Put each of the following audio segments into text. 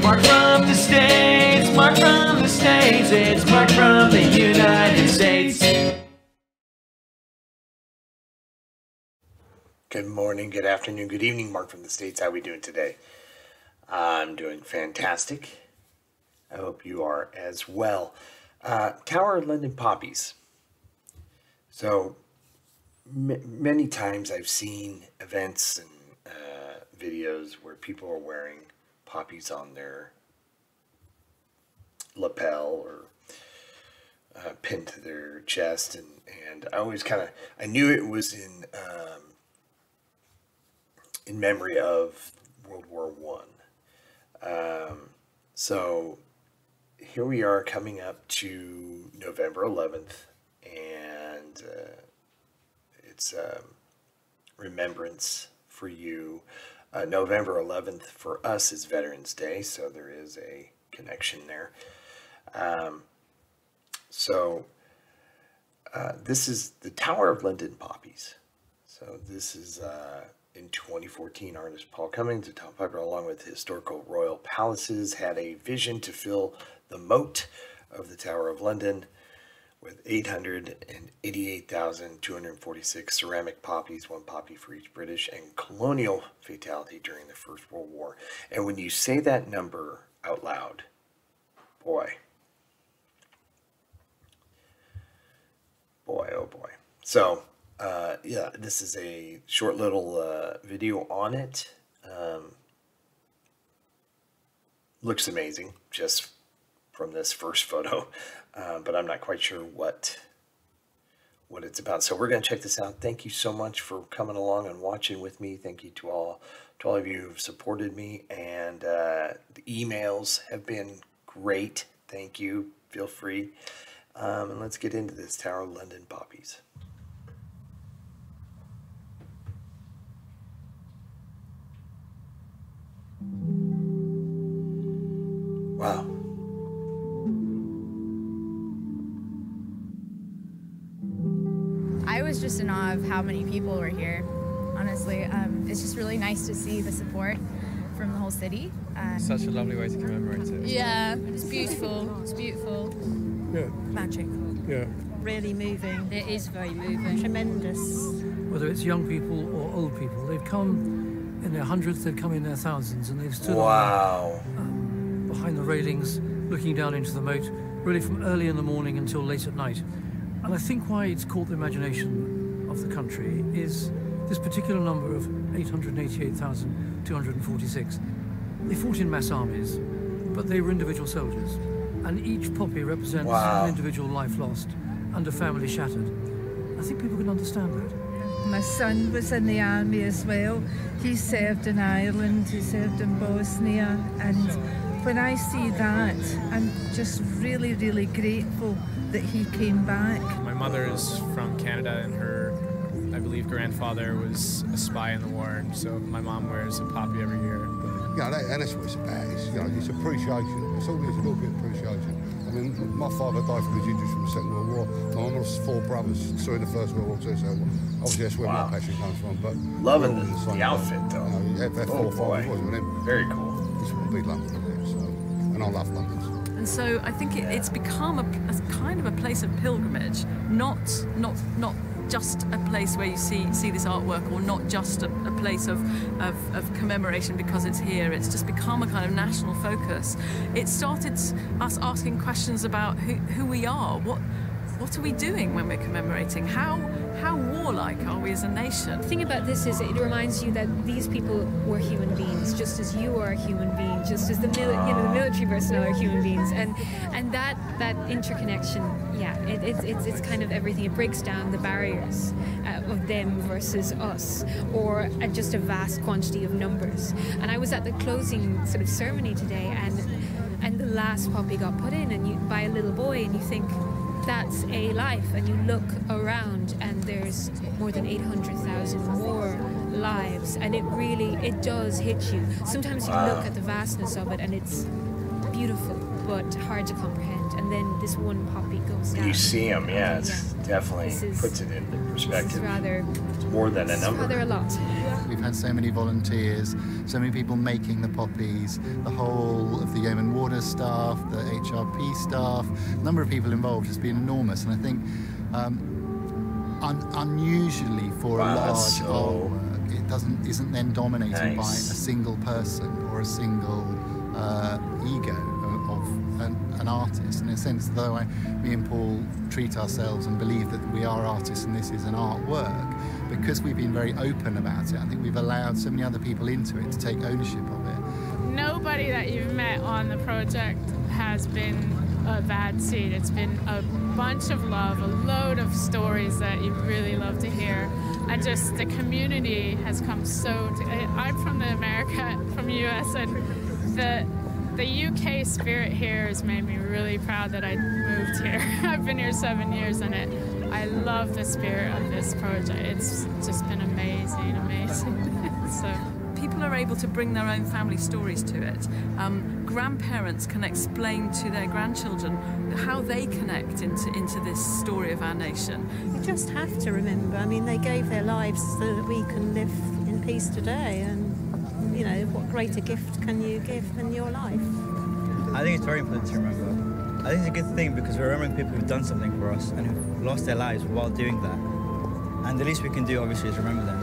Mark from the States, Mark from the States, it's Mark from the United States. Good morning, good afternoon, good evening, Mark from the States. How are we doing today? I'm doing fantastic. I hope you are as well. Tower of London Poppies. So many times I've seen events and videos where people are wearing poppies on their lapel or pinned to their chest, and I always I knew it was in memory of World War I. So here we are coming up to November 11th, and it's Remembrance for You. November 11th for us is Veterans Day, so there is a connection there. This is the Tower of London Poppies. So this is in 2014, artist Paul Cummings, the Tom Piper, along with historical royal palaces, had a vision to fill the moat of the Tower of London with 888,246 ceramic poppies, one poppy for each British and colonial fatality during the First World War. And when you say that number out loud, boy, oh boy. So, yeah, this is a short little video on it. Looks amazing just from this first photo, but I'm not quite sure what it's about. So we're going to check this out. Thank you so much for coming along and watching with me. Thank you to all of you who've supported me, and the emails have been great. Thank you. Feel free. And let's get into this Tower of London Poppies. Wow. I was just in awe of how many people were here, honestly. It's just really nice to see the support from the whole city. Such a lovely way to commemorate it. Yeah, it's beautiful. It's beautiful. Yeah. Magic. Yeah. Really moving. It is very moving. Tremendous. Whether it's young people or old people, they've come in their hundreds, they've come in their thousands, and they've stood behind the railings, looking down into the moat, really from early in the morning until late at night. And I think why it's caught the imagination of the country is this particular number of 888,246. They fought in mass armies, but they were individual soldiers. And each poppy represents an individual life lost and a family shattered. I think people can understand that. My son was in the army as well. He served in Ireland, he served in Bosnia, and when I see that, I'm just really, really grateful that he came back. My mother is from Canada, and her, I believe, grandfather was a spy in the war, and so my mom wears a poppy every year. Yeah, and that's what it's about. It's appreciation. It's always a little bit of appreciation. I mean, my father died from his injuries from the Second World War. My mum lost 4 brothers during the First World War too, so obviously that's where my passion comes from. But loving the outfit, though. They're 4 or 5 boys with him. Very cool. It's a big London, so, and I love London. And so I think it's become a kind of a place of pilgrimage, not just a place where you see this artwork, or not just a place of commemoration because it's here. It's just become a kind of national focus. It started us asking questions about who we are, what are we doing when we're commemorating, how warlike are we as a nation? The thing about this is it reminds you that these people were human beings, just as you are a human being, just as the military personnel are human beings, and that interconnection, yeah, it's kind of everything. It breaks down the barriers of them versus us, or just a vast quantity of numbers. And I was at the closing sort of ceremony today, and the last poppy got put in, by a little boy, and you think, that's a life, and you look around and there's more than 800,000 more lives, and it does hit you. Sometimes you look at the vastness of it and it's beautiful but hard to comprehend. And then this one poppy goes down. You see them, yeah. It's definitely puts it into perspective. This is rather, it's more than a number. Rather a lot. We've had so many volunteers, so many people making the poppies, the whole of the Yeoman Water staff, the HRP staff, the number of people involved has been enormous. And I think unusually for a large artwork, it isn't then dominated by a single person or a single ego of an artist. In a sense, though me and Paul treat ourselves and believe that we are artists and this is an artwork, because we've been very open about it, I think we've allowed so many other people into it to take ownership of it. Nobody that you've met on the project has been a bad seed. It's been a bunch of love, a load of stories that you really love to hear, and just the community has come so. I'm from the US, and the UK spirit here has made me really proud that I moved here. I've been here 7 years, and I love the spirit of this project. It's just been amazing. So people are able to bring their own family stories to it. Grandparents can explain to their grandchildren how they connect into this story of our nation. You just have to remember, I mean, they gave their lives so that we can live in peace today, and you know, what greater gift can you give than your life? I think it's very important to remember. I think it's a good thing because we're remembering people who've done something for us and who've lost their lives while doing that. And the least we can do, obviously, is remember them.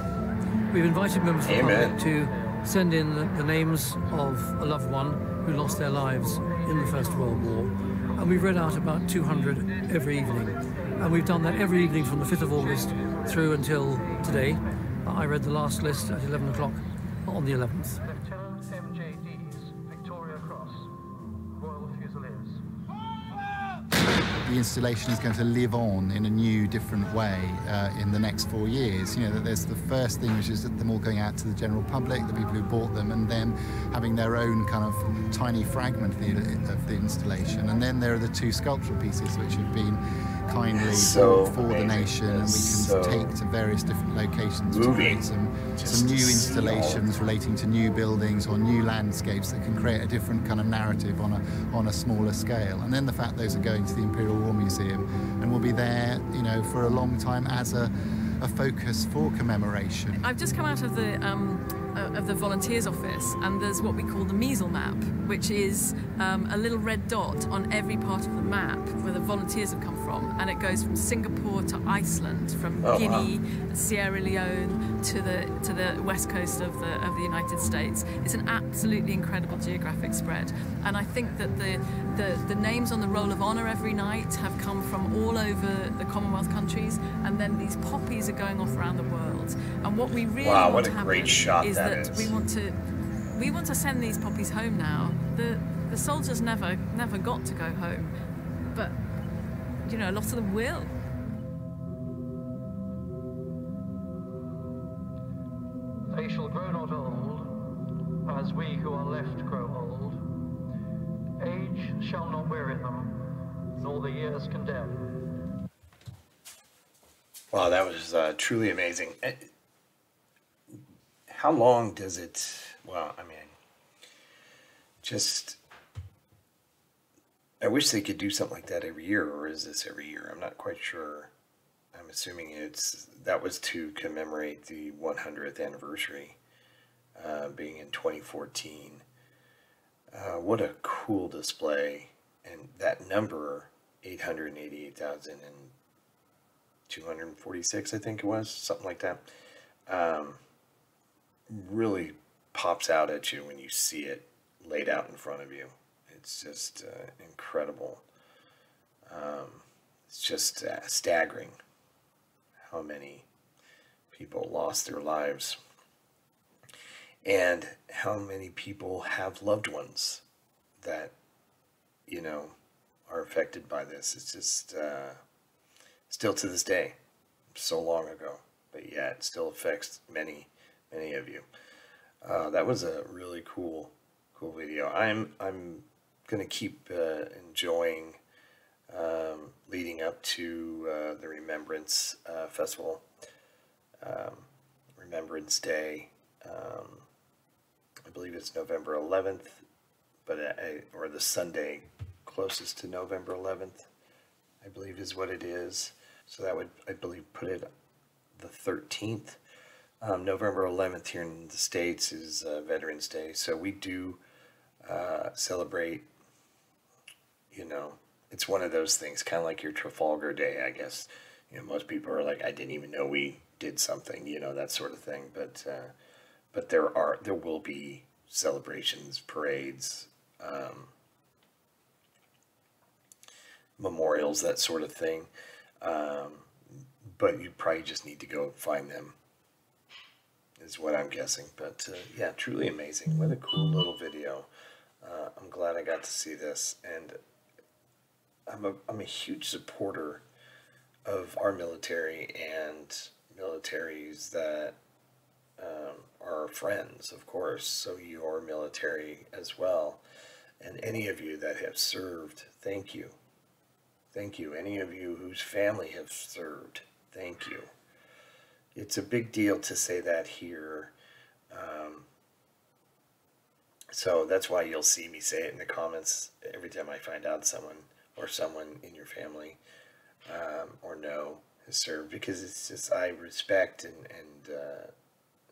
We've invited members of the public to send in the names of a loved one who lost their lives in the First World War. And we've read out about 200 every evening. And we've done that every evening from the 5th of August through until today. I read the last list at 11 o'clock on the 11th. The installation is going to live on in a new, different way in the next 4 years. You know, that there's the first thing, which is them all going out to the general public, the people who bought them, and them having their own kind of tiny fragment of the installation. And then there are the two sculptural pieces which have been kindly bought for the nation, and we can take to various different locations to create some new installations relating to new buildings or new landscapes that can create a different kind of narrative on a smaller scale. And then the fact those are going to the Imperial War Museum and will be there, you know, for a long time as a focus for commemoration. I've just come out of the volunteers office, and there's what we call the measle map, which is a little red dot on every part of the map where the volunteers have come from, and it goes from Singapore to Iceland, from Guinea, Sierra Leone to the west coast of the United States. It's an absolutely incredible geographic spread, and I think that the names on the roll of honour every night have come from all over the Commonwealth countries, and then these poppies are going off around the world. And what we really want to happen is that we want to send these poppies home now. The soldiers never got to go home, but you know, a lot of them will. They shall grow not old, as we who are left grow old. Age shall not weary them, nor the years condemn. Wow, that was truly amazing. How long does it, well, I mean, just, I wish they could do something like that every year, or is this every year? I'm not quite sure. I'm assuming that was to commemorate the 100th anniversary, being in 2014. What a cool display. And that number, 888,246, I think it was, something like that, really pops out at you when you see it laid out in front of you. It's just incredible. It's just staggering how many people lost their lives and how many people have loved ones that, you know, are affected by this. It's just still to this day, so long ago, but yeah, it still affects many of you. That was a really cool video. I'm going to keep enjoying leading up to the Remembrance Festival, Remembrance Day. I believe it's November 11th but or the Sunday closest to November 11th, I believe is what it is. So that would, I believe, put it the 13th. November 11th here in the States is Veterans Day. So we do celebrate, you know, it's one of those things, kind of like your Trafalgar Day, I guess. You know, most people are like, I didn't even know we did something, you know, that sort of thing. But there will be celebrations, parades, memorials, that sort of thing. But you probably just need to go find them, is what I'm guessing. But yeah, truly amazing. What a cool little video. I'm glad I got to see this, and I'm a huge supporter of our military and militaries that are friends, of course. So your military as well, and any of you that have served, thank you. Thank you. Any of you whose family have served, thank you. It's a big deal to say that here. So that's why you'll see me say it in the comments every time I find out someone in your family or know has served, because it's just, I respect and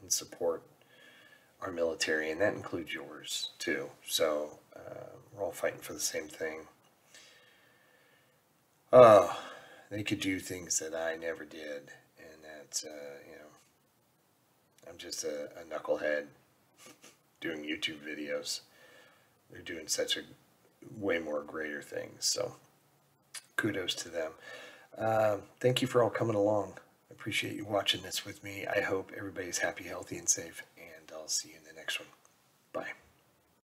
support our military, and that includes yours too. So we're all fighting for the same thing. Oh, they could do things that I never did, and that's, you know, I'm just a knucklehead doing YouTube videos. They're doing such a way more greater things, so kudos to them. Thank you for all coming along. I appreciate you watching this with me. I hope everybody's happy, healthy, and safe, and I'll see you in the next one.